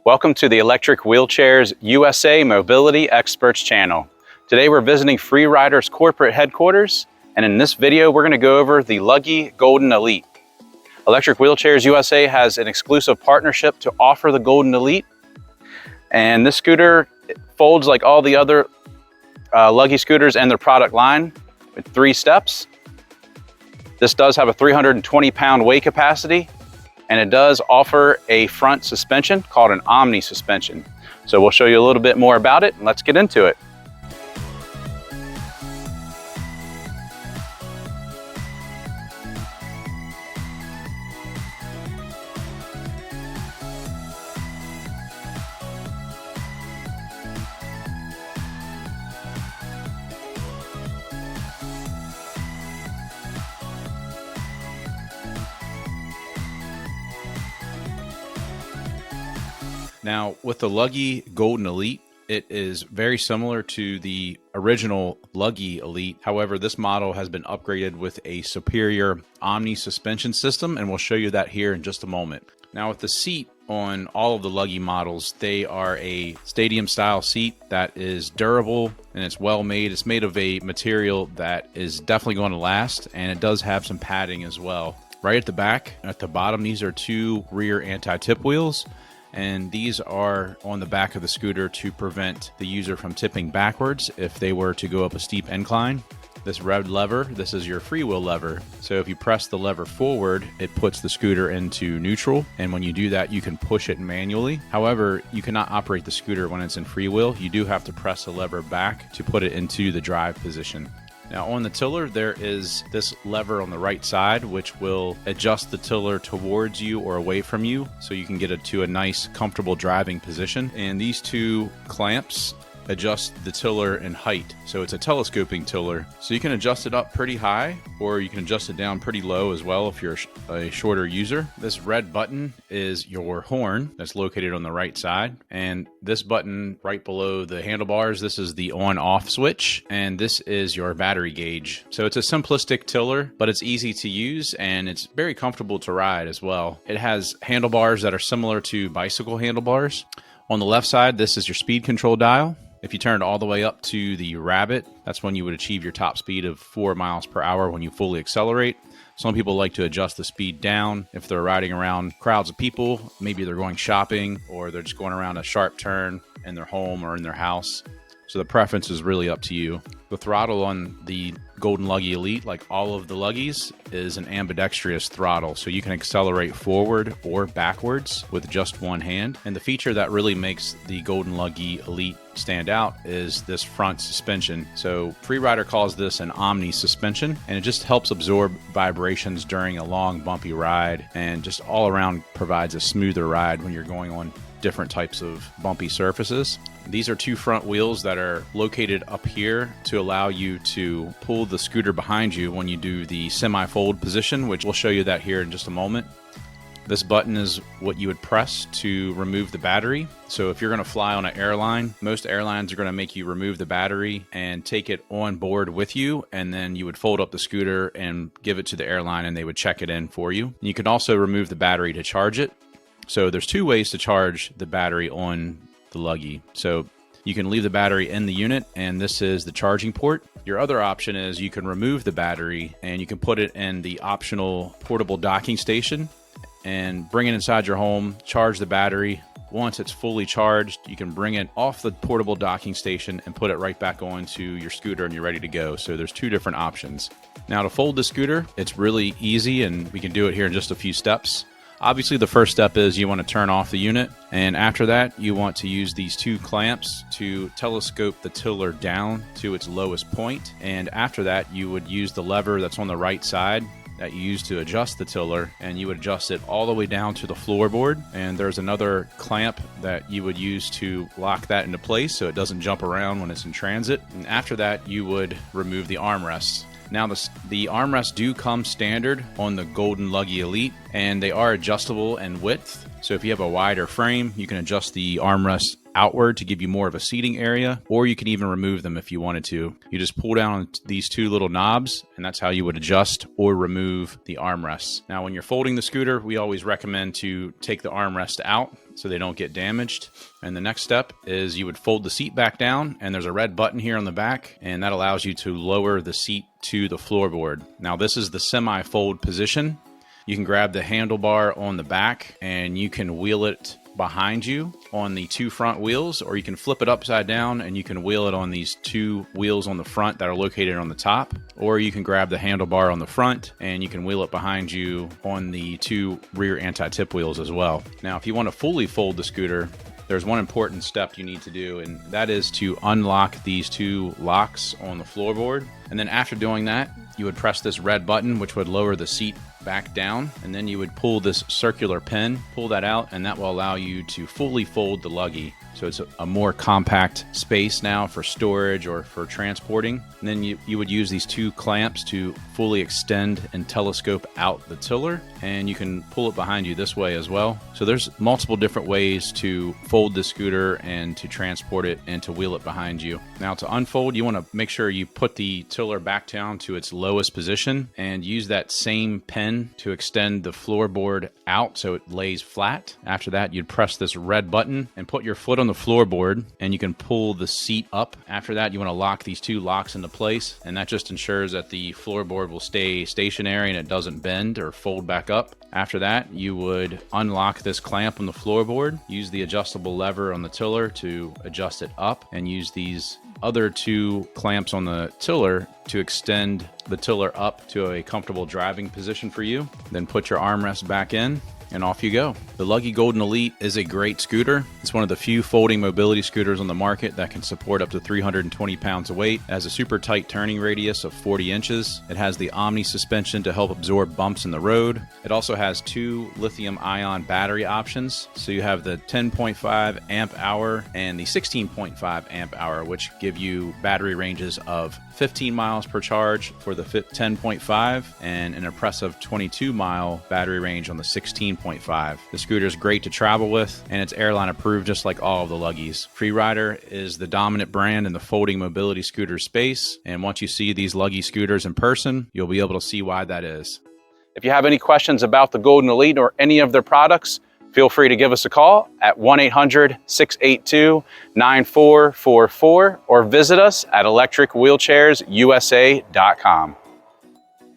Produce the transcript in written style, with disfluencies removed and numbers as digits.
Welcome to the Electric Wheelchairs USA Mobility Experts channel. Today we're visiting FreeRider's corporate headquarters, and in this video we're going to go over the Luggie Golden Elite. Electric Wheelchairs USA has an exclusive partnership to offer the Golden Elite, and this scooter folds like all the other Luggie scooters and their product line with 3 steps. This does have a 320-pound weight capacity, and it does offer a front suspension called an omni suspension. So we'll show you a little bit more about it, and let's get into it. Now, with the Luggie Golden Elite, it is very similar to the original Luggie Elite. However, this model has been upgraded with a superior omni suspension system, and we'll show you that here in just a moment. Now, with the seat on all of the Luggie models, they are a stadium style seat that is durable and it's well made. It's made of a material that is definitely going to last, and it does have some padding as well. Right at the back, at the bottom, these are 2 rear anti-tip wheels. And these are on the back of the scooter to prevent the user from tipping backwards if they were to go up a steep incline. This red lever, this is your freewheel lever. So if you press the lever forward, it puts the scooter into neutral. And when you do that, you can push it manually. However, you cannot operate the scooter when it's in freewheel. You do have to press the lever back to put it into the drive position. Now on the tiller, there is this lever on the right side, which will adjust the tiller towards you or away from you, so you can get it to a nice, comfortable driving position. And these 2 clamps adjust the tiller in height. So it's a telescoping tiller. So you can adjust it up pretty high, or you can adjust it down pretty low as well if you're a shorter user. This red button is your horn that's located on the right side. And this button right below the handlebars, this is the on-off switch. And this is your battery gauge. So it's a simplistic tiller, but it's easy to use and it's very comfortable to ride as well. It has handlebars that are similar to bicycle handlebars. On the left side, this is your speed control dial. If you turn it all the way up to the rabbit, that's when you would achieve your top speed of 4 miles per hour when you fully accelerate. Some people like to adjust the speed down if they're riding around crowds of people. Maybe they're going shopping, or they're just going around a sharp turn in their home or in their house. So the preference is really up to you. The throttle on the Golden Luggie Elite, like all of the Luggies, is an ambidextrous throttle. So you can accelerate forward or backwards with just one hand. And the feature that really makes the Golden Luggie Elite stand out is this front suspension. So FreeRider calls this an omni suspension, and it just helps absorb vibrations during a long bumpy ride, and just all around provides a smoother ride when you're going on different types of bumpy surfaces. These are 2 front wheels that are located up here to allow you to pull the scooter behind you when you do the semi-fold position, which we'll show you that here in just a moment. This button is what you would press to remove the battery. So if you're going to fly on an airline, most airlines are going to make you remove the battery and take it on board with you, and then you would fold up the scooter and give it to the airline and they would check it in for you. You can also remove the battery to charge it. So there's 2 ways to charge the battery on the Luggie. So you can leave the battery in the unit, and this is the charging port. Your other option is you can remove the battery and you can put it in the optional portable docking station and bring it inside your home, charge the battery. Once it's fully charged, you can bring it off the portable docking station and put it right back onto your scooter and you're ready to go. So there's 2 different options. Now to fold the scooter, it's really easy, and we can do it here in just a few steps. Obviously, the first step is you want to turn off the unit, and after that, you want to use these 2 clamps to telescope the tiller down to its lowest point. And after that, you would use the lever that's on the right side that you use to adjust the tiller, and you would adjust it all the way down to the floorboard. And there's another clamp that you would use to lock that into place so it doesn't jump around when it's in transit. And after that, you would remove the armrests. Now the armrests do come standard on the Golden Luggie Elite, and they are adjustable in width. So if you have a wider frame, you can adjust the armrest outward to give you more of a seating area, or you can even remove them if you wanted to. You just pull down these two little knobs, and that's how you would adjust or remove the armrests. Now, when you're folding the scooter, we always recommend to take the armrest out so they don't get damaged. And the next step is you would fold the seat back down, and there's a red button here on the back, and that allows you to lower the seat to the floorboard. Now, this is the semi-fold position. You can grab the handlebar on the back, and you can wheel it behind you on the two front wheels, or you can flip it upside down and you can wheel it on these two wheels on the front that are located on the top, or you can grab the handlebar on the front and you can wheel it behind you on the two rear anti-tip wheels as well. Now, if you want to fully fold the scooter, there's one important step you need to do, and that is to unlock these two locks on the floorboard. And then after doing that, you would press this red button, which would lower the seat back down, and then you would pull this circular pin, pull that out, and that will allow you to fully fold the Luggie. So it's a more compact space now for storage or for transporting. And then you would use these two clamps to fully extend and telescope out the tiller, and you can pull it behind you this way as well. So there's multiple different ways to fold the scooter and to transport it and to wheel it behind you. Now, to unfold, you want to make sure you put the tiller back down to its lowest position and use that same pin to extend the floorboard out so it lays flat. After that, you'd press this red button and put your foot on the floorboard, and you can pull the seat up. After that, you want to lock these two locks into place, and that just ensures that the floorboard will stay stationary and it doesn't bend or fold back up. After that, you would unlock this clamp on the floorboard, use the adjustable lever on the tiller to adjust it up, and use these other two clamps on the tiller to extend the tiller up to a comfortable driving position for you. Then put your armrest back in, and off you go. The Luggie Golden Elite is a great scooter. It's one of the few folding mobility scooters on the market that can support up to 320 pounds of weight. It has a super tight turning radius of 40 inches. It has the Omni suspension to help absorb bumps in the road. It also has two lithium-ion battery options. So you have the 10.5 amp hour and the 16.5 amp hour, which give you battery ranges of 15 miles per charge for the 10.5 and an impressive 22-mile battery range on the 16.5. The scooter is great to travel with, and it's airline approved just like all of the Luggies. FreeRider is the dominant brand in the folding mobility scooter space, and once you see these Luggie scooters in person, you'll be able to see why that is. If you have any questions about the Golden Elite or any of their products, feel free to give us a call at 1-800-682-9444 or visit us at electricwheelchairsusa.com.